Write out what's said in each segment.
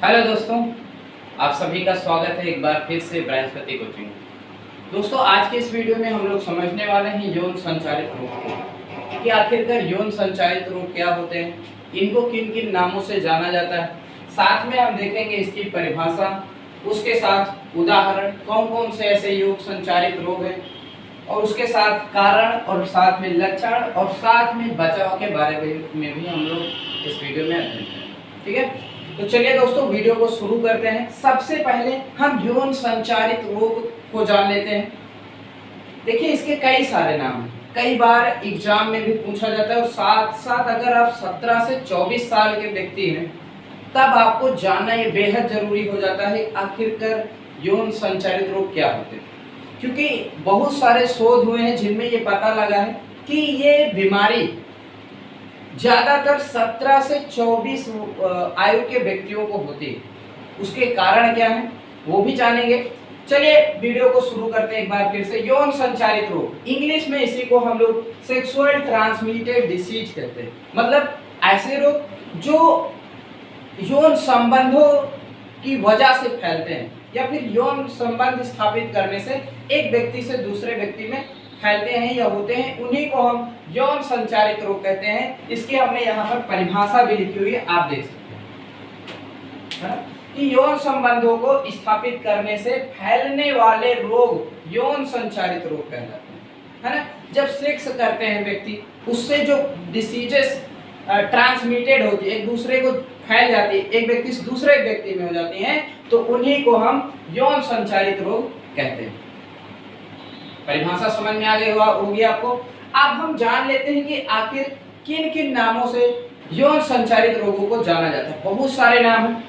Hello दोस्तों, आप सभी का स्वागत है एक बार फिर से बृहस्पति कोचिंग। दोस्तों, आज के इस वीडियो में हम लोग समझने वाले हैं यौन संचारित रोग कि आखिरकार यौन संचारित रोग क्या होते हैं, इनको किन किन नामों से जाना जाता है। साथ में हम देखेंगे इसकी परिभाषा, उसके साथ उदाहरण कौन कौन से ऐसे यौन संचारित रोग हैं, और उसके साथ कारण और साथ में लक्षण और साथ में बचाव के बारे में भी हम लोग इस वीडियो में अध्ययन करेंगे। ठीक है, तो चलिए दोस्तों वीडियो को शुरू करते हैं। सबसे पहले हम यौन संचारित रोग को जान लेते हैं। देखिए, इसके कई सारे नाम हैं, कई बार एग्जाम में भी पूछा जाता है, और साथ साथ अगर आप 17 से 24 साल के व्यक्ति हैं तब आपको जानना ये बेहद जरूरी हो जाता है आखिरकार यौन संचारित रोग क्या होते हैं, क्योंकि बहुत सारे शोध हुए हैं जिनमें ये पता लगा है कि ये बीमारी ज्यादातर 17 से 24 आयु के व्यक्तियों को होती है। उसके कारण क्या है वो भी जानेंगे। चलिए वीडियो को शुरू करते हैं एक बार फिर से। यौन संचारित रोग, इंग्लिश में इसी को हम लोग सेक्सुअल ट्रांसमिटेड डिसीज कहते हैं। मतलब ऐसे रोग जो यौन संबंधों की वजह से फैलते हैं या फिर यौन संबंध स्थापित करने से एक व्यक्ति से दूसरे व्यक्ति में फैलते हैं या होते हैं, उन्हीं को हम यौन संचारित रोग कहते हैं। इसकी हमने यहाँ पर परिभाषा भी लिखी हुई है, आप देख सकते हैं कि यौन संबंधों को स्थापित करने से फैलने वाले रोग यौन संचारित रोग कहलाते हैं, है ना। जब सेक्स करते हैं व्यक्ति, उससे जो डिसीजेस ट्रांसमिटेड होती है, एक दूसरे को फैल जाती है, एक व्यक्ति से दूसरे व्यक्ति में हो जाती हैं, तो उन्हीं को हम यौन संचारित रोग कहते हैं। परिभाषा समझ में आ गई होगी आपको। अब हम जान लेते हैं कि आखिर किन किन नामों से यौन संचारित रोगों को जाना जाता है। बहुत सारे नाम हैं,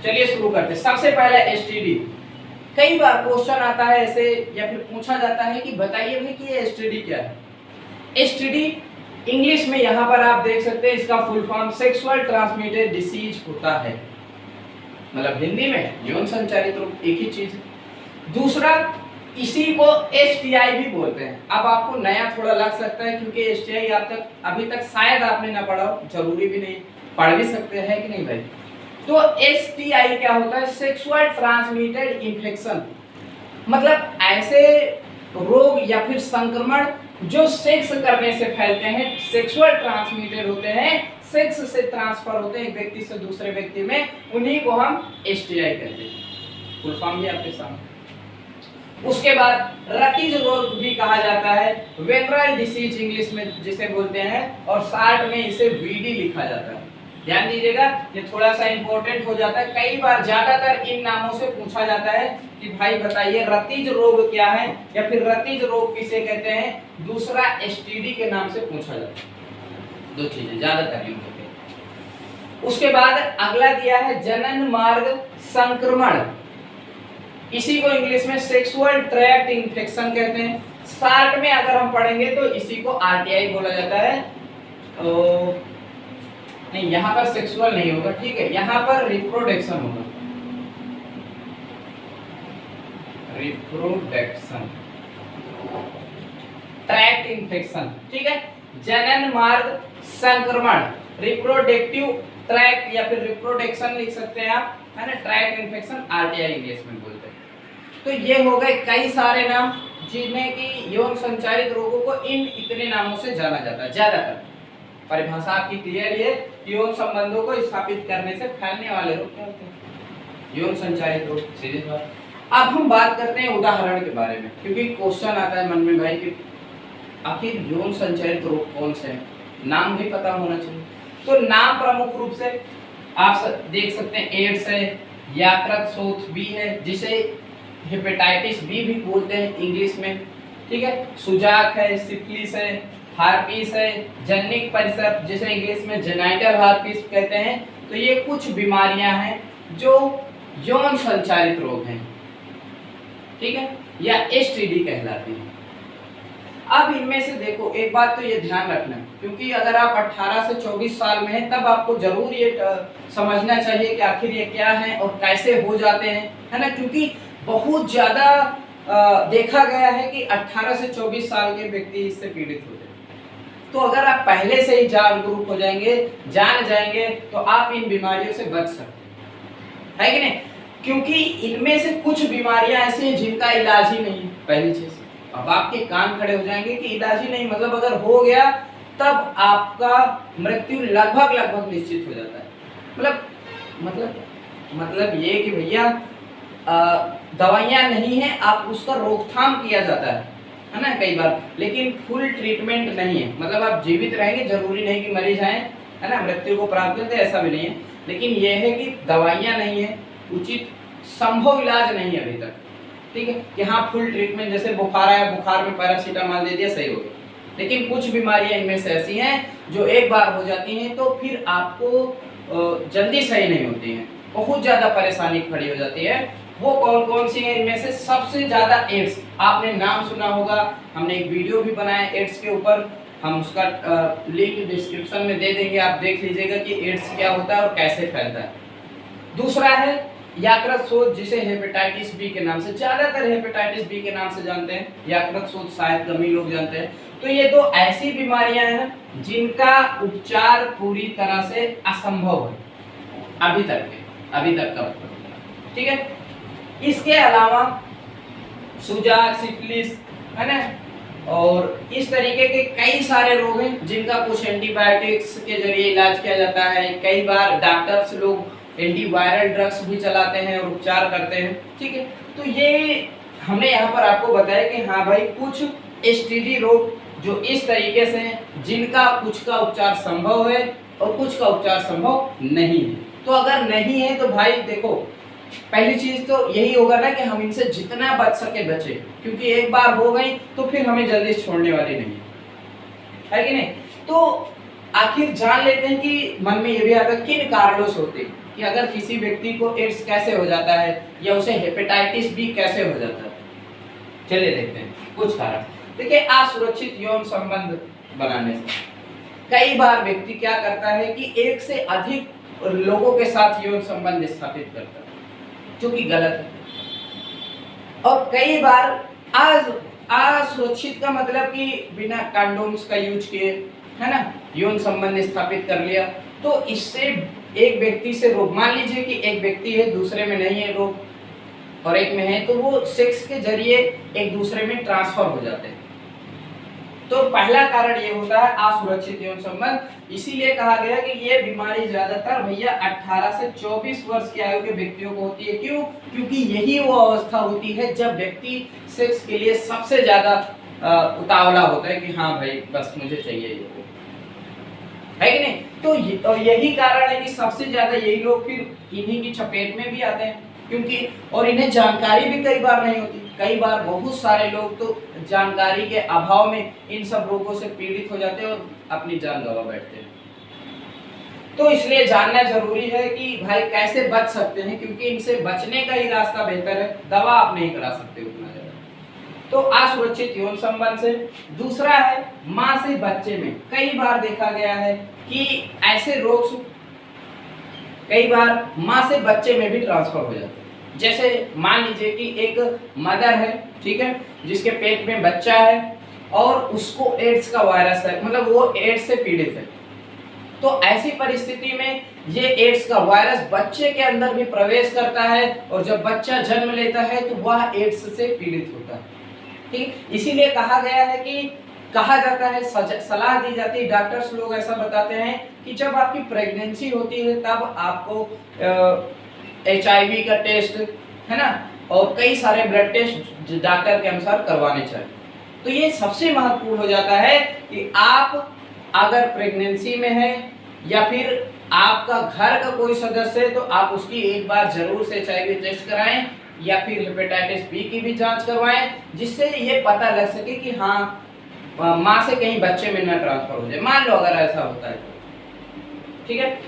चलिए शुरू करते हैं। सबसे पहला एसटीडी। कई बार क्वेश्चन आता है ऐसे या फिर पूछा जाता है कि बताइए भाई कि ये एसटीडी क्या है। एसटीडी इंग्लिश में यहाँ पर आप देख सकते हैं, इसका full form sexual transmitted disease होता है। मतलब हिंदी में यौन संचारित रोग एक ही चीज है। दूसरा, इसी को एसटीआई भी बोलते हैं। अब आपको नया थोड़ा लग सकता है क्योंकि एसटीआई अभी तक शायद आपने ना पढ़ा हो, जरूरी भी नहीं, पढ़ भी सकते हैं कि नहीं भाई। तो एसटीआई क्या होता है? Sexual transmitted infection. मतलब ऐसे रोग या फिर संक्रमण जो सेक्स करने से फैलते हैं, सेक्सुअल ट्रांसमिटेड होते हैं, सेक्स से ट्रांसफर होते हैं एक व्यक्ति से दूसरे व्यक्ति में, उन्हीं को हम एसटीआई कहते हैं। फुल फॉर्म भी आपके सामने। उसके बाद रतिज रोग भी कहा जाता है, वेनरल डिसीज इंग्लिश में जिसे बोलते हैं, और शॉर्ट में इसे वीडी लिखा जाता है। ध्यान दीजिएगा, ये थोड़ा सा इंपॉर्टेंट हो जाता है। कई बार ज्यादातर इन नामों से पूछा जाता है कि भाई बताइए रतिज रोग क्या है, या फिर रतिज रोग किसे कहते हैं। दूसरा एसटीडी के नाम से पूछा जाता है। दो चीजें ज्यादातर यूज होते हैं। उसके बाद अगला दिया है जनन मार्ग संक्रमण। इसी को इंग्लिश में सेक्सुअल ट्रैक्ट इंफेक्शन कहते हैं। शॉर्ट में अगर हम पढ़ेंगे तो इसी को आरटीआई बोला जाता है। तो नहीं, यहाँ पर सेक्सुअल नहीं होगा, ठीक है, यहाँ पर रिप्रोडक्शन होगा, रिप्रोडक्शन ट्रैक्ट इंफेक्शन, ठीक है। जनन मार्ग संक्रमण, रिप्रोडक्टिव ट्रैक्ट या फिर रिप्रोडक्शन लिख सकते हैं आप, है ना। ट्रैक्ट इंफेक्शन आरटीआई इंग्लिश में बोलते हैं। तो ये हो गए कई सारे नाम जिनमें कि यौन संचारित रोगों को इन इतने नामों से जाना जाता है। ज्यादातर परिभाषा आपकी क्लियर है कि यौन संबंधों को स्थापित करने से फैलने वाले रोग क्या होते हैं, यौन संचारित रोग, सीधी बात। अब हम बात करते हैं उदाहरण के बारे में, क्योंकि क्वेश्चन आता है मन में भाई कि आखिर यौन संचारित रोग कौन से हैं, नाम भी पता होना चाहिए। तो नाम प्रमुख रूप से आप देख सकते हैं, एड्स है, यकृत शोथ बी है, जिसे हेपेटाइटिस बी भी बोलते हैं इंग्लिश में, ठीक है। सुजाक है, सिफिलिस है, हार्पिस है, जनिक परिसर जिसे इंग्लिश में जेनाइटल हार्पिस कहते हैं। तो ये कुछ बीमारियां हैं जो यौन संचारित रोग हैं, ठीक है, या एसटीडी कहलाती हैं। अब इनमें से देखो, एक बात तो ये ध्यान रखना, क्योंकि अगर आप 18 से 24 साल में हैं तब आपको जरूर ये समझना चाहिए कि आखिर ये क्या है और कैसे हो जाते हैं, है ना। क्योंकि बहुत ज्यादा देखा गया है कि 18 से 24 साल के व्यक्ति इससे पीड़ित होते हैं। तो अगर आप पहले से ही जागरूक हो जाएंगे, जान जाएंगे, तो आप इन बीमारियों से बच सकते हैं। है कि नहीं? क्योंकि इनमें से कुछ बीमारियां ऐसी हैं जिनका इलाज ही नहीं है। पहली चीज, अब आपके कान खड़े हो जाएंगे कि इलाज ही नहीं, मतलब अगर हो गया तब आपका मृत्यु लगभग निश्चित हो जाता है। मतलब ये कि भैया दवाइयां नहीं है, आप उसका रोकथाम किया जाता है ना कई बार, लेकिन फुल ट्रीटमेंट नहीं है। मतलब आप जीवित रहेंगे, जरूरी नहीं कि मरीज आए, है ना, मृत्यु को प्राप्त करते, ऐसा भी नहीं है, लेकिन यह है कि दवाइयां नहीं है, उचित संभव इलाज नहीं है अभी तक। ठीक है कि हाँ फुल ट्रीटमेंट, जैसे बुखार आया, बुखार में पैरासीटामोल दे दिया, सही हो गया। लेकिन कुछ बीमारियां इनमें से ऐसी हैं जो एक बार हो जाती हैं तो फिर आपको जल्दी सही नहीं होती हैं, बहुत ज्यादा परेशानी खड़ी हो जाती है। वो कौन कौन सी है? इनमें से सबसे ज्यादा एड्स, आपने नाम सुना होगा, हमने एक वीडियो भी बनाया एड्स के ऊपर, हम उसका लिंक डिस्क्रिप्शन में दे देंगे, आप देख लीजिएगा कि एड्स क्या होता है और कैसे फैलता है। दूसरा है यकृत शोथ, जिसे हेपेटाइटिस बी के नाम से, ज्यादातर हेपेटाइटिस बी के नाम से जानते हैं, यकृत शोथ शायद कम ही लोग जानते हैं। तो ये दो ऐसी बीमारियां हैं जिनका उपचार पूरी तरह से असंभव है अभी तक का। ठीक है, इसके अलावा सुजाक, सिफिलिस, है ना, और इस तरीके के कई सारे रोग हैं जिनका कुछ एंटीबायोटिक्स के जरिए इलाज किया जाता है। कई बार डॉक्टर्स लोग एंटीवायरल ड्रग्स भी चलाते हैं और उपचार करते हैं। ठीक है, तो ये हमने यहाँ पर आपको बताया कि हाँ भाई कुछ एसटीडी रोग जो इस तरीके से हैं जिनका कुछ का उपचार संभव है और कुछ का उपचार संभव नहीं है। तो अगर नहीं है तो भाई देखो, पहली चीज तो यही होगा ना कि हम इनसे जितना बच सके बचे, क्योंकि एक बार हो गई तो फिर हमें जल्दी छोड़ने वाली नहीं है कि नहीं? तो आखिर जान लेते हैं कि मन में ये भी आता है किन कारणों से होते हैं, कि अगर किसी व्यक्ति को एड्स कैसे हो जाता है या उसे हेपेटाइटिस बी कैसे हो जाता है। चलिए देखते हैं कुछ कारण। देखिए, असुरक्षित यौन संबंध बनाने से कई बार व्यक्ति क्या करता है कि एक से अधिक लोगों के साथ यौन संबंध स्थापित करता है, जो कि गलत है। और कई बार असुरक्षित का मतलब कि बिना कंडोम्स का यूज किए, है ना, यौन संबंध स्थापित कर लिया, तो इससे एक व्यक्ति से रोग, मान लीजिए कि एक व्यक्ति है, दूसरे में नहीं है रोग और एक में है, तो वो सेक्स के जरिए एक दूसरे में ट्रांसफर हो जाते हैं। तो पहला कारण ये होता है असुरक्षित यौन संबंध। इसीलिए कहा गया कि ये बीमारी ज्यादातर भैया 18 से 24 वर्ष की आयु के व्यक्तियों को होती है। क्यों? क्योंकि यही वो अवस्था होती है जब व्यक्ति सेक्स के लिए सबसे ज्यादा उतावला होता है कि हाँ भाई बस मुझे चाहिए ये, है कि नहीं? तो यही कारण है कि सबसे ज्यादा यही लोग फिर इन्हीं की चपेट में भी आते हैं, क्योंकि और इन्हें जानकारी भी कई बार नहीं होती। कई बार बहुत सारे लोग तो जानकारी के अभाव में इन सब रोगों से पीड़ित हो जाते हैं और अपनी जान गंवा बैठते हैं। तो इसलिए जानना जरूरी है कि भाई कैसे बच सकते हैं, क्योंकि इनसे बचने का ही रास्ता बेहतर है, दवा आप नहीं करा सकते उतना ज्यादा। तो असुरक्षित यौन संबंध से। दूसरा है मां से बच्चे में। कई बार देखा गया है कि ऐसे रोग कई बार मां से बच्चे में भी ट्रांसफर हो जाते हैं। जैसे मान लीजिए कि एक मदर है, ठीक है, जिसके पेट में बच्चा है और उसको एड्स का वायरस है, मतलब वो एड्स से पीड़ित है। तो ऐसी परिस्थिति में ये एड्स का वायरस बच्चे के अंदर भी प्रवेश करता है और जब बच्चा जन्म लेता है तो वह एड्स से पीड़ित होता है। ठीक, इसीलिए कहा गया है कि कहा जाता है, सलाह दी जाती है, डॉक्टर्स लोग ऐसा बताते हैं कि जब आपकी प्रेगनेंसी होती है तब आपको HIV का टेस्ट, है ना, और कई सारे ब्लड टेस्ट डॉक्टर के अनुसार करवाने चाहिए। तो ये सबसे महत्वपूर्ण हो जाता है कि आप अगर प्रेगनेंसी में है या फिर आपका घर का कोई सदस्य है तो आप उसकी एक बार जरूर से HIV टेस्ट कराएं या फिर हेपेटाइटिस बी की भी जांच करवाएं, जिससे ये पता लग सके कि हाँ माँ से कहीं बच्चे में न ट्रांसफर हो जाए, मान लो अगर ऐसा होता है। ठीक है,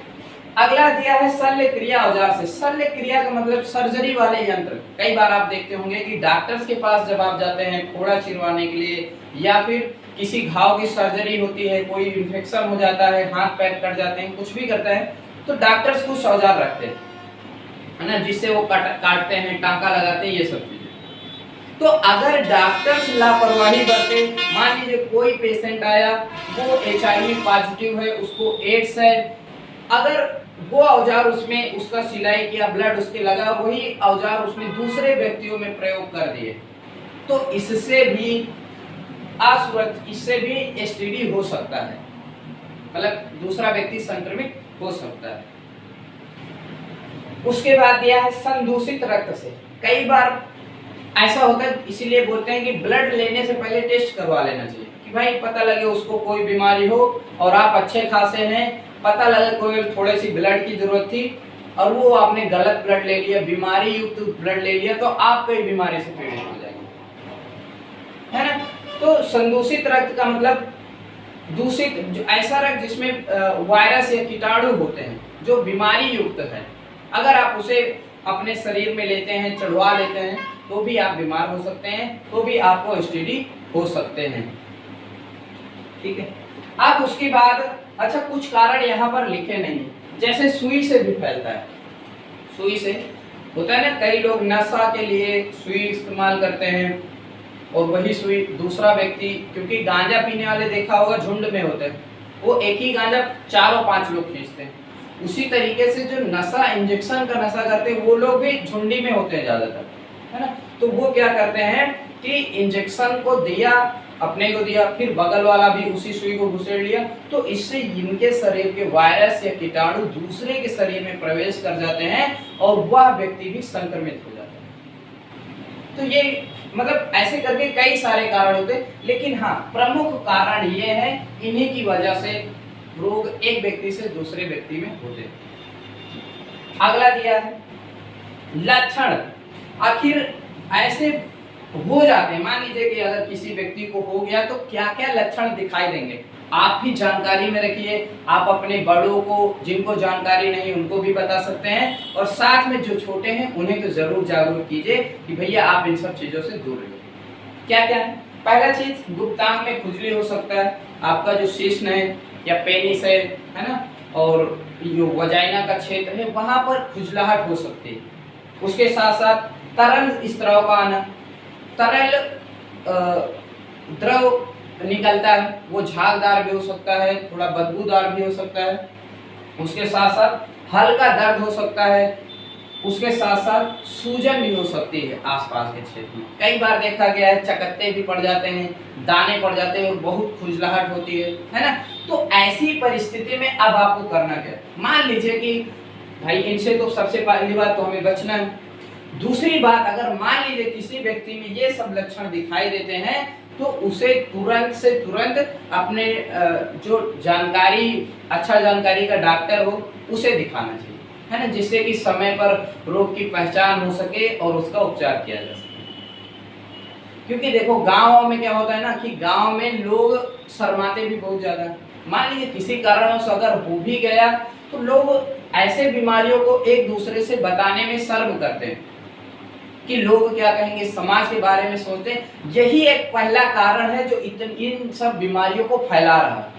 अगला दिया है शल्य क्रिया औजार से। शल्य क्रिया का मतलब सर्जरी वाले यंत्र। कई बार आप देखते होंगे कि डॉक्टर्स के पास जब आप जाते हैं फोड़ा चिरवाने के लिए या फिर किसी घाव की सर्जरी होती है, कोई इन्फेक्शन हो जाता है, हाथ पैर कट जाते हैं, कुछ भी करते हैं, तो डॉक्टर्स कुछ औजार रखते हैं, है ना, जिससे वो काटते हैं, टांका लगाते हैं, ये सब चीजें। तो अगर डॉक्टर्स लापरवाही बरते, मान लीजिए कोई पेशेंट आया, वो HIV पॉजिटिव है, उसको एड्स है, अगर वो औजार उसमें उसका सिलाई किया, ब्लड उसके लगा, वही औजार उसने दूसरे व्यक्तियों में प्रयोग कर दिए, तो इससे भी इससे भी एसटीडी हो सकता है, मतलब दूसरा व्यक्ति संक्रमित हो सकता है। उसके बाद दिया है संदूषित रक्त से। कई बार ऐसा होता है, इसीलिए बोलते हैं कि ब्लड लेने से पहले टेस्ट करवा लेना चाहिए कि भाई पता लगे उसको कोई बीमारी हो और आप अच्छे खासे हैं, पता लगे कोई थोड़ी सी ब्लड की जरूरत थी और वो आपने गलत ब्लड ले लिया, बीमारी युक्त ब्लड ले लिया, तो आप कई बीमारी से पीड़ित हो जाएंगे, है ना। तो संदूषित रक्त का मतलब दूषित, जो ऐसा रक्त जिसमें वायरस या कीटाणु होते हैं, जो बीमारी युक्त है, अगर आप उसे अपने शरीर में लेते हैं, चढ़वा लेते हैं, तो भी आप बीमार हो सकते हैं, तो भी आपको एसटीडी हो सकते हैं, ठीक है। अब उसके बाद अच्छा, कुछ कारण यहाँ पर लिखे नहीं, जैसे सुई से भी फैलता है। सुई से होता है ना, कई लोग नशा के लिए सुई इस्तेमाल करते हैं और वही सुई दूसरा व्यक्ति, क्योंकि गांजा पीने वाले देखा होगा झुंड में होते हैं, वो एक ही गांजा 4 और 5 लोग खींचते हैं। उसी तरीके से जो नशा, इंजेक्शन का नशा करते हैं, वो लोग भी झुंडी में होते हैं ज्यादातर, है ना। तो वो क्या करते हैं कि इंजेक्शन को दिया, अपने को दिया, फिर बगल वाला भी उसी सुई को घुसेड़ लिया, तो इससे इनके शरीर के वायरस या कीटाणु दूसरे के शरीर में प्रवेश कर जाते हैं और वह व्यक्ति भी संक्रमित हो जाता है। तो ये मतलब ऐसे करके कई सारे कारण होते हैं, लेकिन हाँ, प्रमुख कारण ये है, इन्हीं की वजह से रोग एक व्यक्ति से दूसरे व्यक्ति में होते हैं। अगला दिया है लक्षण। आखिर ऐसे हो जाते हैं, मान लीजिए कि अगर किसी व्यक्ति को हो गया तो क्या क्या लक्षण दिखाई देंगे, आप भी जानकारी में रखिए। आप अपने बड़ों को, जिनको जानकारी नहीं, उनको भी बता सकते हैं, और साथ में जो छोटे हैं उन्हें तो जरूर जागरूक कीजिए कि भैया आप इन सब चीजों से दूर रहिए। क्या क्या है? पहला चीज, गुप्तांग में खुजली हो सकता है, आपका जो शिश्न है या पेनिस है ना, और जो वजाइना का क्षेत्र है वहां पर खुजलाहट हो सकती है। उसके साथ साथ तरल स्त्राव का आना, तरल द्रव निकलता है, वो झागदार भी हो सकता है, थोड़ा बदबूदार भी हो सकता है। उसके साथ साथ हल्का दर्द हो सकता है, उसके साथ साथ सूजन भी हो सकती है आसपास के क्षेत्र में। कई बार देखा गया है चकत्ते भी पड़ जाते हैं, दाने पड़ जाते हैं और बहुत खुजलाहट होती है ना। तो ऐसी परिस्थिति में अब आपको करना क्या है? मान लीजिए कि भाई इनसे तो सबसे पहली बात तो हमें बचना है। दूसरी बात, अगर मान लीजिए किसी व्यक्ति में ये सब लक्षण दिखाई देते हैं तो उसे तुरंत से तुरंत अपने जो जानकारी, अच्छा जानकारी का डॉक्टर हो उसे दिखाना चाहिए, है ना, जिससे कि समय पर रोग की पहचान हो सके और उसका उपचार किया जा सके। क्योंकि देखो गाँव में क्या होता है ना कि गाँव में लोग शर्माते भी बहुत ज्यादा। मान लीजिए किसी कारणवश अगर हो भी गया तो लोग ऐसे बीमारियों को एक दूसरे से बताने में शर्म करते हैं कि लोग क्या कहेंगे, समाज के बारे में सोचते हैं। यही एक पहला कारण है जो इन सब बीमारियों को फैला रहा है,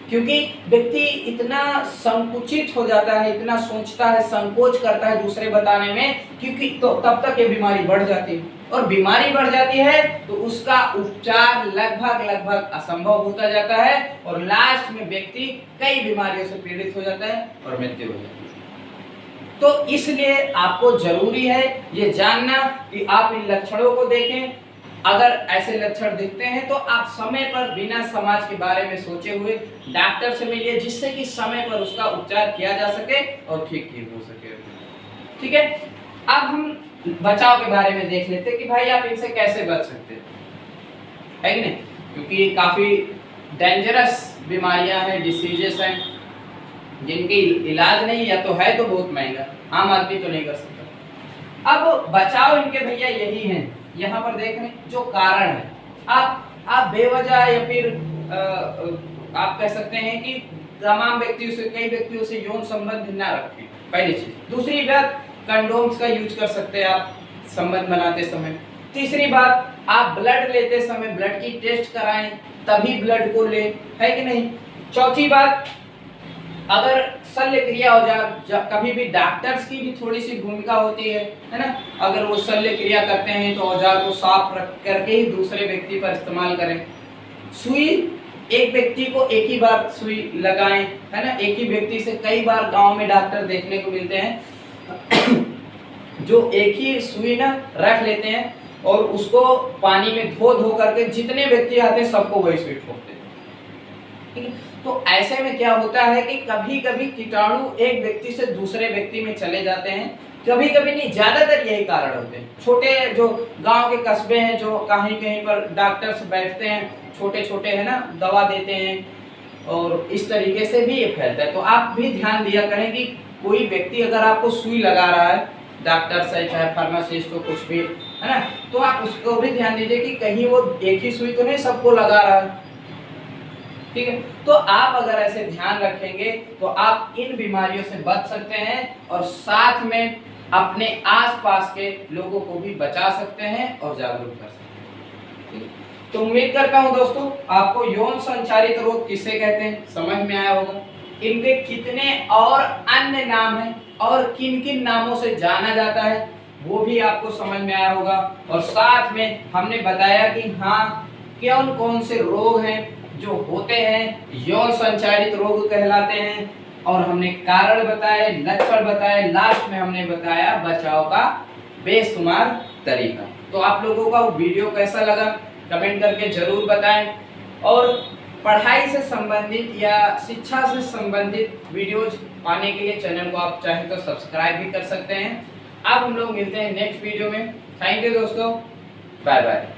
क्योंकि व्यक्ति इतना संकुचित हो जाता है, इतना सोचता है, संकोच करता है दूसरे बताने में, क्योंकि तो तब तक ये बीमारी बढ़ जाती है, और बीमारी बढ़ जाती है तो उसका उपचार लगभग असंभव होता जाता है, और लास्ट में व्यक्ति कई बीमारियों से पीड़ित हो जाता है और मृत्यु हो जाती है। तो इसलिए आपको जरूरी है ये जानना कि आप इन लक्षणों को देखें। अगर ऐसे लक्षण दिखते हैं तो आप समय पर बिना समाज के बारे में सोचे हुए डॉक्टर से मिलिए, जिससे कि समय पर उसका उपचार किया जा सके और ठीक हो सके। ठीक है, अब हम बचाव के बारे में देख लेते हैं कि भाई आप इनसे कैसे बच सकते हैं, है कि नहीं, क्योंकि ये काफी डेंजरस बीमारियां हैं, डिसीजेस हैं, जिनकी इलाज नहीं या तो है तो बहुत महंगा, आम आदमी तो नहीं कर सकता। अब बचाव इनके भैया यही हैं, यहाँ पर देख रहे हैं जो कारण है। आप बेवजह या फिर आप कह सकते हैं कि तमाम व्यक्तियों से, कई व्यक्तियों से यौन संबंध ना रखें, पहली चीज। दूसरी बात, कंडोम्स का यूज कर सकते हैं आप संबंध बनाते समय। तीसरी बात, आप ब्लड लेते समय ब्लड की टेस्ट कराएं, तभी ब्लड को ले, है कि नहीं। चौथी बात, अगर शल्य क्रिया औजार, कभी भी डॉक्टर्स की भी थोड़ी सी भूमिका होती है ना, अगर वो शल्य क्रिया करते हैं तो औजार को साफ रख करके ही दूसरे व्यक्ति पर इस्तेमाल करें। सुई एक व्यक्ति को एक ही बार सुई लगाएं, है ना। एक ही व्यक्ति से कई बार गांव में डॉक्टर देखने को मिलते हैं जो एक ही सुई ना रख लेते हैं और उसको पानी में धो करके जितने व्यक्ति आते हैं सबको वही सुई ठोकते हैं, ठीक है। तो ऐसे में क्या होता है कि कभी कभी कीटाणु एक व्यक्ति से दूसरे व्यक्ति में चले जाते हैं, कभी कभी नहीं, ज्यादातर यही कारण होते हैं। छोटे जो गांव के कस्बे हैं, जो कहीं कहीं पर डॉक्टर्स बैठते हैं, छोटे छोटे है ना, दवा देते हैं और इस तरीके से भी ये फैलता है। तो आप भी ध्यान दिया करें कि कोई व्यक्ति अगर आपको सुई लगा रहा है, डॉक्टर से चाहे फार्मासिस्ट हो, कुछ भी है ना, तो आप उसको भी ध्यान दीजिए कि कहीं वो एक ही सुई तो नहीं सबको लगा रहा है, ठीक है। तो आप अगर ऐसे ध्यान रखेंगे तो आप इन बीमारियों से बच सकते हैं और साथ में अपने आसपास के लोगों को भी बचा सकते हैं और जागरूक कर सकते हैं। तो उम्मीद करता हूं दोस्तों आपको यौन संचारित रोग किसे कहते हैं समझ में आया होगा, इनके कितने और अन्य नाम हैं और किन किन नामों से जाना जाता है वो भी आपको समझ में आया होगा। और साथ में हमने बताया कि हाँ कौन कौन से रोग हैं जो होते हैं, यौन संचारित रोग कहलाते हैं, और हमने कारण बताए, लक्षण बताए, लास्ट में हमने बताया बचाव का बेशुमार तरीका। तो आप लोगों का वीडियो कैसा लगा कमेंट करके जरूर बताएं और पढ़ाई से संबंधित या शिक्षा से संबंधित वीडियोज पाने के लिए चैनल को आप चाहे तो सब्सक्राइब भी कर सकते हैं। अब हम लोग मिलते हैं नेक्स्ट वीडियो में। थैंक यू दोस्तों, बाय बाय।